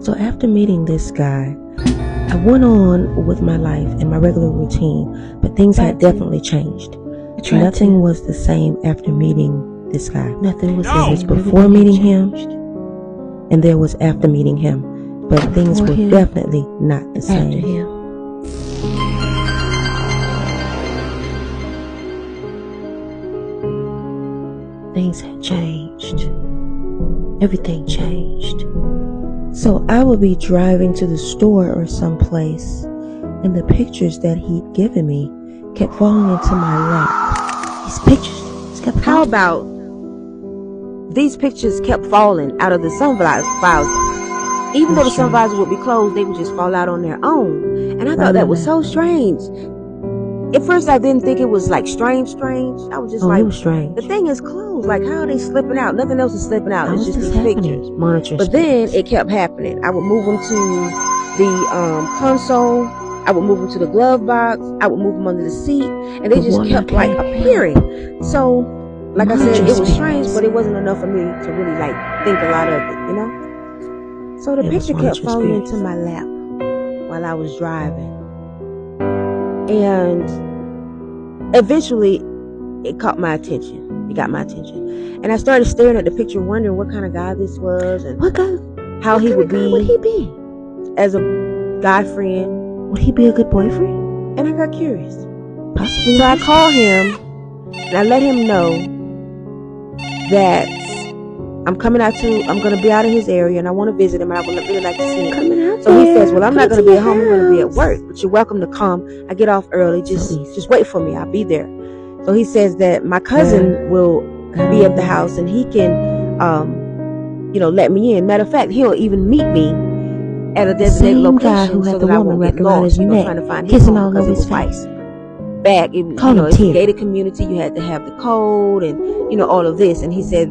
So after meeting this guy, I went on with my life and my regular routine, but things had definitely changed. Nothing was the same after meeting this guy. Nothing was. There was before meeting him, and there was after meeting him, but things were definitely not the same. After him. Things had changed. Everything changed. So I would be driving to the store or someplace, and the pictures that he'd given me kept falling into my lap. These pictures kept falling. How about these pictures kept falling out of the sunvisor? Even though the sunvisor would be closed, they would just fall out on their own. And I thought that was so strange. At first, I didn't think it was like strange. I was just like, it was strange. The thing is closed. Like, how are they slipping out? Nothing else is slipping out. It's just these pictures. But then it kept happening. I would move them to the console. I would move them to the glove box. I would move them under the seat, and they just kept like appearing. So, like I said, it was strange, but it wasn't enough for me to really like think a lot of it, you know. So the picture kept falling into my lap while I was driving. And eventually it caught my attention. It got my attention. And I started staring at the picture, wondering what kind of guy this was and how he would be. Would he be? As a guy friend. Would he be a good boyfriend? And I got curious. Possibly. So I called him and I let him know that I'm going to be out of his area and I want to visit him and I would really like to see him. So he says, well, I'm not going to be at home. I'm going to be at work, but you're welcome to come. I get off early. Just wait for me. I'll be there. So he says that my cousin will be at the house and he can, let me in. Matter of fact, he'll even meet me at a designated location who had so the that I woman won't get lost, trying to find kissing him all over his face. Back, it's a gated community. You had to have the code and, all of this. And he said,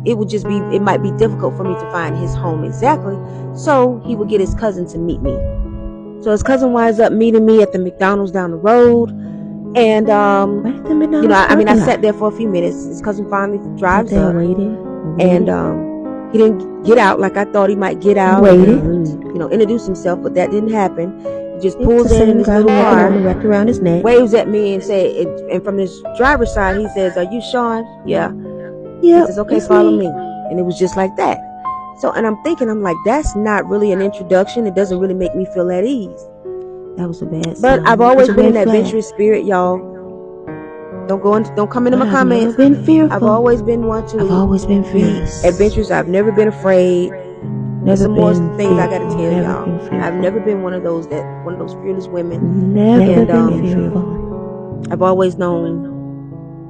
it might be difficult for me to find his home exactly. So he would get his cousin to meet me. So his cousin winds up meeting me at the McDonald's down the road. And, I sat there for a few minutes. His cousin finally drives up. And, he didn't get out like I thought he might get out. And, introduce himself, but that didn't happen. He just pulls in his little car, wrapped around his neck, waves at me and and from his driver's side, he says, "Are you Sean?" Yeah. He says, "Okay, follow me." And it was just like that. So, and I'm like, that's not really an introduction. It doesn't really make me feel at ease. That was a bad sign. But I've always been an adventurous spirit, y'all. Don't come into my comments. I've never been fearful. I've always been one to. I've always been fearless. Adventurous. I've never been afraid. There's some more things I gotta tell y'all. I've never been one of those fearless women. Never been fearful. I've always known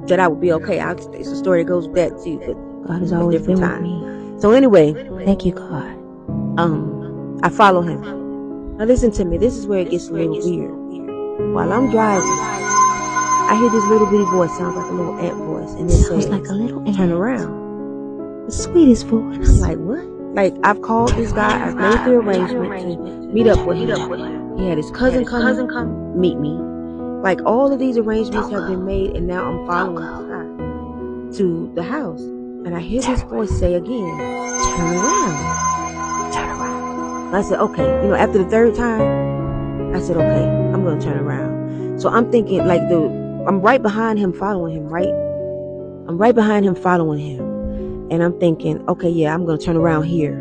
that I would be okay. It's a story that goes with that too, but God has always been with me. So anyway, thank you, God. I follow him. Now listen to me. This is where it gets a little weird. While I'm driving, I hear this little bitty voice, sounds like a little ant voice, and it says, like a little ant. Turn around. The sweetest voice. I'm like, what? Like, I've called this guy, I've made the arrangement to meet up with him. He had his cousin come meet me. Like, all of these arrangements have been made, and now I'm following this guy to the house. And I hear this voice say again, turn around. Turn around. And I said, okay. After the third time, I said, okay, I'm going to turn around. So I'm thinking, I'm right behind him, following him, right? I'm right behind him, following him. And I'm thinking, okay, yeah, I'm going to turn around here.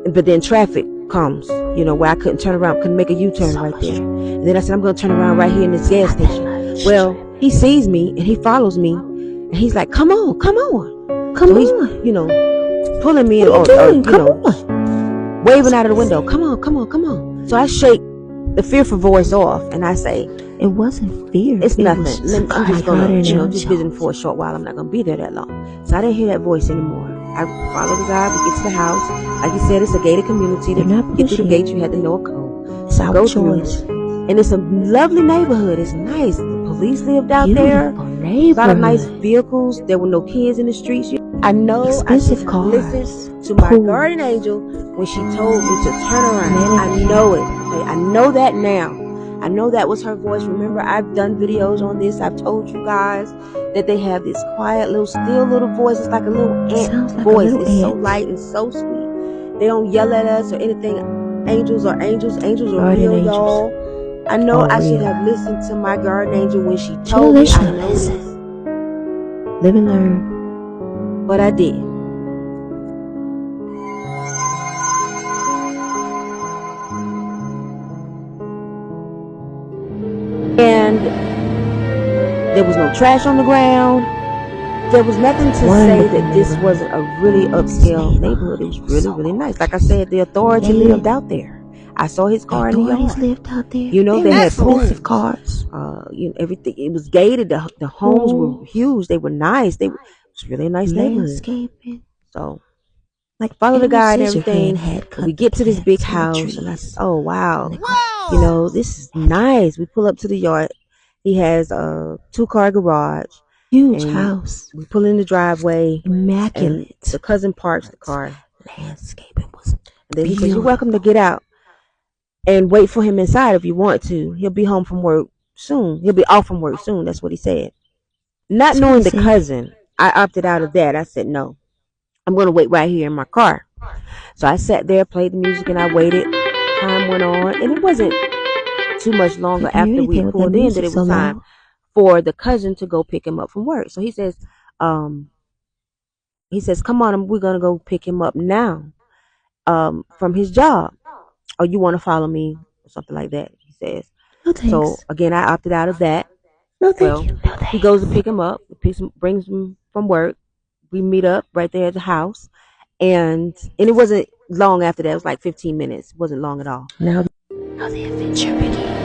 But then traffic comes, where I couldn't turn around, couldn't make a U-turn right there. And then I said, I'm going to turn around right here in this gas station. Well, he sees me and he follows me. And he's like, come on. So he's, pulling me, waving out of the window. Come on. So I shake the fearful voice off and I say, it wasn't fear. It's nothing. I'm just going to, just visit for a short while. I'm not going to be there that long. So I didn't hear that voice anymore. I follow the guy. We get to the house. Like you said, it's a gated community. To get through the gate, you had to know a code. It's our choice. And it's a lovely neighborhood. It's nice. The police lived out there. A lot of nice vehicles. There were no kids in the streets. I know expensive cars. Listen to my guardian angel when she told me to turn around. I know it. Okay? I know that now. I know that was her voice. Remember, I've done videos on this. I've told you guys that they have this quiet little, still little voice. It's like a little ant voice. It's so light and so sweet. They don't yell at us or anything. Angels are angels. Angels are Guardian real, angels. y'all. I know All I should real. have listened to my guardian angel when she told me. I know this, Live and learn. but I did. And there was no trash on the ground. There was nothing to say that this wasn't a really upscale neighborhood. It was really, really nice. Like I said, the authority lived out there. I saw his car in the yard. Lived out there. You know, they had expensive pools. cars. You know, everything. It was gated. The homes were huge. They were nice. It was really a nice neighborhood. Landscaping. So, like, follow the guide and everything. And we get to this big house, and I said, "Oh wow, you know, this is nice." We pull up to the yard. He has a 2-car garage. Huge house. We pull in the driveway. Immaculate. And the cousin parks the car. Landscaping was. And then he says, "You're welcome to get out and wait for him inside if you want to. He'll be home from work soon. He'll be off from work soon." That's what he said. Not knowing the cousin, I opted out of that. I said, "No, I'm going to wait right here in my car." So I sat there, played the music, and I waited. Time went on, and it wasn't too much longer after we pulled in that it was time for the cousin to go pick him up from work. So he says, "Come on, we're going to go pick him up now from his job. Or you want to follow me?" Or something like that, he says. No thanks. So again, I opted out of that. No thank you. No he goes to pick him up, brings him from work. We meet up right there at the house. And it wasn't long after that. It was like 15 minutes. It wasn't long at all. Now the adventure begins.